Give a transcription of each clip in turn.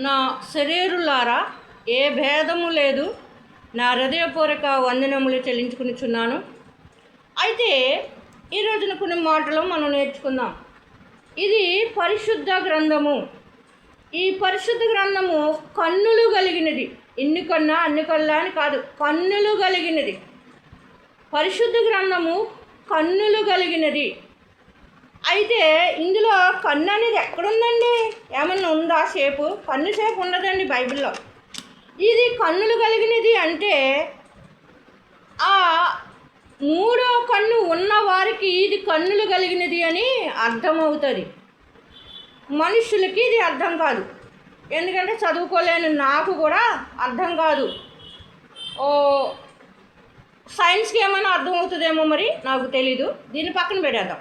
నా శరీరులారా ఏ భేదము లేదు, నా హృదయపూర్వక వందనములు చెల్లించుకునిచున్నాను. అయితే ఈ రోజున కొన్ని మాటలు మనం నేర్చుకుందాం. ఇది పరిశుద్ధ గ్రంథము. ఈ పరిశుద్ధ గ్రంథము కన్నులు కలిగినది. ఇన్ని కన్నా అన్ని కళ్ళ అని కాదు, కన్నులు కలిగినది. పరిశుద్ధ గ్రంథము కన్నులు కలిగినది. అయితే ఇందులో కన్ను అనేది ఎక్కడుందండి? ఏమన్నా ఉందా షేపు? కన్ను షేపు ఉండదండి బైబిల్లో. ఇది కన్నులు కలిగినది అంటే ఆ మూడో కన్ను ఉన్నవారికి ఇది కన్నులు కలిగినది అని అర్థమవుతుంది. మనుషులకి ఇది అర్థం కాదు, ఎందుకంటే చదువుకోలేని నాకు కూడా అర్థం కాదు. సైన్స్కి ఏమైనా అర్థమవుతుందేమో మరి, నాకు తెలీదు. దీన్ని పక్కన పెట్టేద్దాం.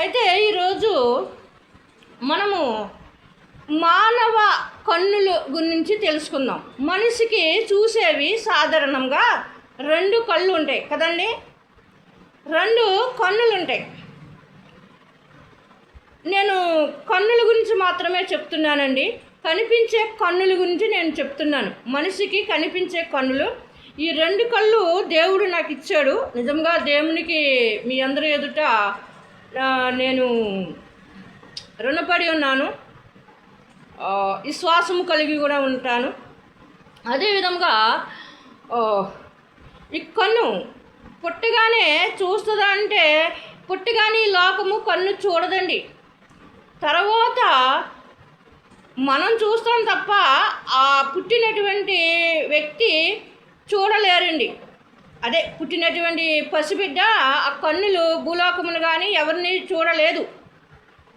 అయితే ఈరోజు మనము మానవ కన్నుల గురించి తెలుసుకుందాం. మనిషికి చూసేవి సాధారణంగా 2 కళ్ళు ఉంటాయి కదండి, 2 కన్నులు ఉంటాయి. నేను కన్నుల గురించి మాత్రమే చెప్తున్నానండి. కనిపించే కన్నుల గురించి నేను చెప్తున్నాను. మనిషికి కనిపించే కన్నులు, ఈ 2 కళ్ళు దేవుడు నాకు ఇచ్చాడు. నిజంగా దేవునికి మీ అందరి ఎదుట నేను రుణపడి ఉన్నాను, విశ్వాసము కలిగి కూడా ఉంటాను. అదేవిధంగా ఈ కన్ను పుట్టగానే చూస్తుందా అంటే, పుట్టగానే ఈ లోకము కన్ను చూడదండి. తర్వాత మనం చూస్తాం తప్ప ఆ పుట్టినటువంటి వ్యక్తి చూడలేరండి. అదే పుట్టినటువంటి పసిబిడ్డ ఆ కన్నులు భూలోకమును కానీ ఎవరిని చూడలేదు.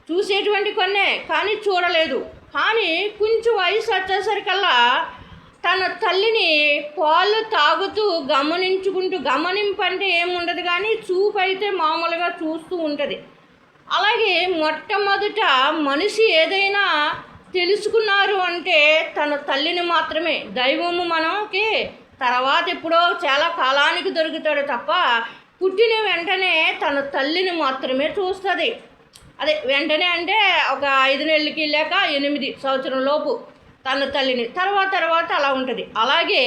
చూసేటువంటి కన్నే కానీ చూడలేదు. కానీ కొంచెం వయసు వచ్చేసరికల్లా తన తల్లిని పాలు తాగుతూ గమనింపంటే ఏముండదు, కానీ చూపు అయితే మామూలుగా చూస్తూ ఉంటుంది. అలాగే మొట్టమొదట మనిషి ఏదైనా తెలుసుకున్నారు అంటే తన తల్లిని మాత్రమే. దైవము మనకి తర్వాత ఎప్పుడో చాలా కాలానికి దొరుకుతాడు తప్ప పుట్టిన వెంటనే తన తల్లిని మాత్రమే చూస్తుంది. అదే వెంటనే అంటే ఒక 5 నెలలకి లేక 8 సంవత్సరం లోపు తన తల్లిని, తర్వాత అలా ఉంటుంది. అలాగే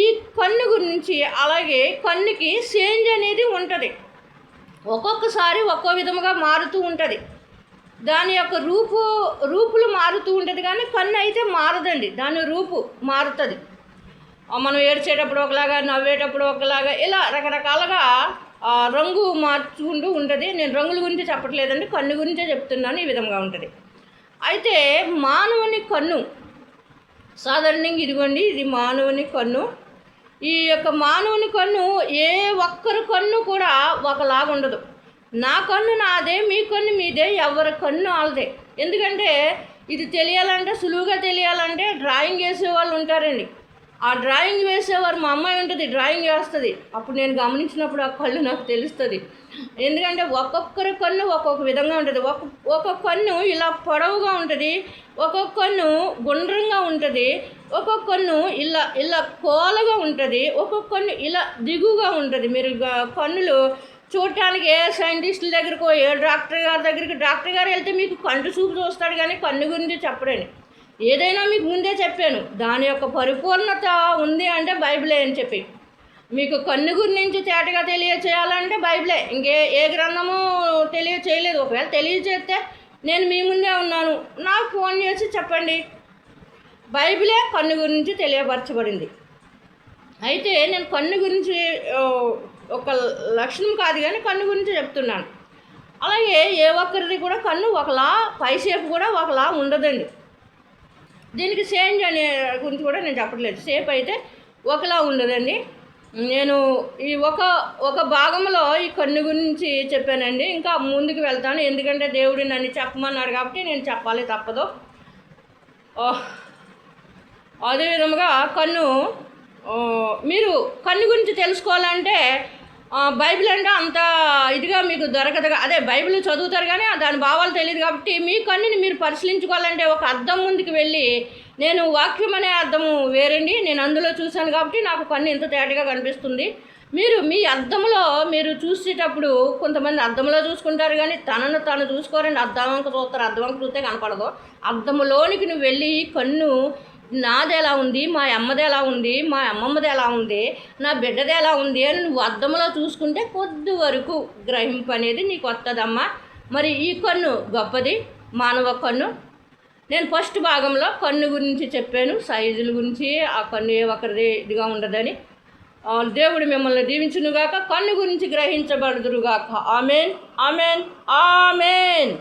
ఈ కన్ను గురించి, అలాగే కన్నుకి చేంజ్ అనేది ఉంటుంది. ఒక్కొక్కసారి ఒక్కో విధముగా మారుతూ ఉంటుంది. దాని యొక్క రూపులు మారుతూ ఉంటుంది, కానీ కన్ను అయితే మారదండి. దాని రూపు మారుతుంది. మనం ఏడ్చేటప్పుడు ఒకలాగా, నవ్వేటప్పుడు ఒకలాగా, ఇలా రకరకాలుగా రంగు మార్చుకుంటూ ఉంటుంది. నేను రంగుల గురించి చెప్పట్లేదండి, కన్ను గురించే చెప్తున్నాను. ఈ విధంగా ఉంటుంది. అయితే మానవుని కన్ను సాధారణంగా ఇదిగోండి, ఇది మానవుని కన్ను. ఈ యొక్క మానవుని కన్ను ఏ ఒక్కరి కన్ను కూడా ఒకలాగా ఉండదు. నా కన్ను నాదే, మీ కన్ను మీదే, ఎవరి కన్ను వాళ్ళదే. ఎందుకంటే ఇది తెలియాలంటే, సులువుగా తెలియాలంటే డ్రాయింగ్ వేసేవాళ్ళు ఉంటారండి. ఆ డ్రాయింగ్ వేసేవారు మా అమ్మాయి ఉంటుంది, డ్రాయింగ్ వేస్తుంది. అప్పుడు నేను గమనించినప్పుడు ఆ కళ్ళు నాకు తెలుస్తుంది. ఎందుకంటే ఒక్కొక్కరి కన్ను ఒక్కొక్క విధంగా ఉంటుంది. ఒక్కొక్క కన్ను ఇలా పొడవుగా ఉంటుంది, ఒక్కొక్క కన్ను గుండ్రంగా ఉంటుంది, ఒక్కొక్క కన్ను ఇలా కోలగా ఉంటుంది, ఒక్కొక్క కన్ను ఇలా దిగుగా ఉంటుంది. మీరు కన్నులు చూడటానికి ఏ సైంటిస్టుల దగ్గరకో, ఏ డాక్టర్ గారు వెళ్తే మీకు కంటి చూపు చూస్తాడు, కానీ కన్ను గురించి చెప్పడండి. ఏదైనా మీకు ముందే చెప్పాను, దాని యొక్క పరిపూర్ణత ఉంది అంటే బైబిలే అని చెప్పి. మీకు కన్ను గురించి తేటగా తెలియచేయాలంటే బైబిలే, ఏ గ్రంథము తెలియచేయలేదు. ఒకవేళ తెలియచేస్తే నేను మీ ముందే ఉన్నాను, నాకు ఫోన్ చేసి చెప్పండి. బైబిలే కన్ను గురించి తెలియపరచబడింది. అయితే నేను కన్ను గురించి ఒక లక్షణం కాదు కానీ కన్ను గురించి చెప్తున్నాను. అలాగే ఏ ఒక్కరిది కూడా కన్ను ఒకలా, పైసేపు కూడా ఒకలా ఉండదండి. దీనికి చేంజ్ అనే గురించి కూడా నేను చెప్పట్లేదు. షేప్ అయితే ఒకలా ఉండదండి. నేను ఈ ఒక భాగంలో ఈ కన్ను గురించి చెప్పానండి. ఇంకా ముందుకు వెళ్తాను, ఎందుకంటే దేవుడు నన్ను చెప్పమన్నాడు కాబట్టి నేను చెప్పాలి, తప్పదు. అదేవిధంగా కన్ను, మీరు కన్ను గురించి తెలుసుకోవాలంటే బైబిల్ అంటే అంత ఇదిగా మీకు దొరకదు. అదే బైబిల్ చదువుతారు కానీ దాని భావాలు తెలియదు కాబట్టి మీ కన్నుని మీరు పరిశీలించుకోవాలంటే ఒక అద్దం ముందుకు వెళ్ళి, నేను వాక్యం అనే అర్థము వేరండి, నేను అందులో చూశాను కాబట్టి నాకు కన్ను ఇంత తేటగా కనిపిస్తుంది. మీరు మీ అద్దంలో మీరు చూసేటప్పుడు కొంతమంది అద్దంలో చూసుకుంటారు కానీ తనను తాను చూసుకోరండి. అద్దం వంక చూస్తారు, అద్దం వంక చూస్తే కనపడదు. అద్దంలోనికి నువ్వు వెళ్ళి కన్ను నాది ఎలా ఉంది, మా అమ్మది ఎలా ఉంది, మా అమ్మమ్మది ఎలా ఉంది, నా బిడ్డది ఎలా ఉంది అని నువ్వు అద్దంలో చూసుకుంటే కొద్ది వరకు గ్రహింపు అనేది నీకు వస్తుందమ్మా. మరి ఈ కన్ను గొప్పది, మానవ కన్ను. నేను ఫస్ట్ భాగంలో కన్ను గురించి చెప్పాను, సైజుల గురించి. ఆ కన్ను ఏ ఒక్కరిది ఇదిగా ఉండదని. దేవుడు మిమ్మల్ని దీవించునుగాక, కన్ను గురించి గ్రహించబడుదురుగాక. Amen, amen, amen.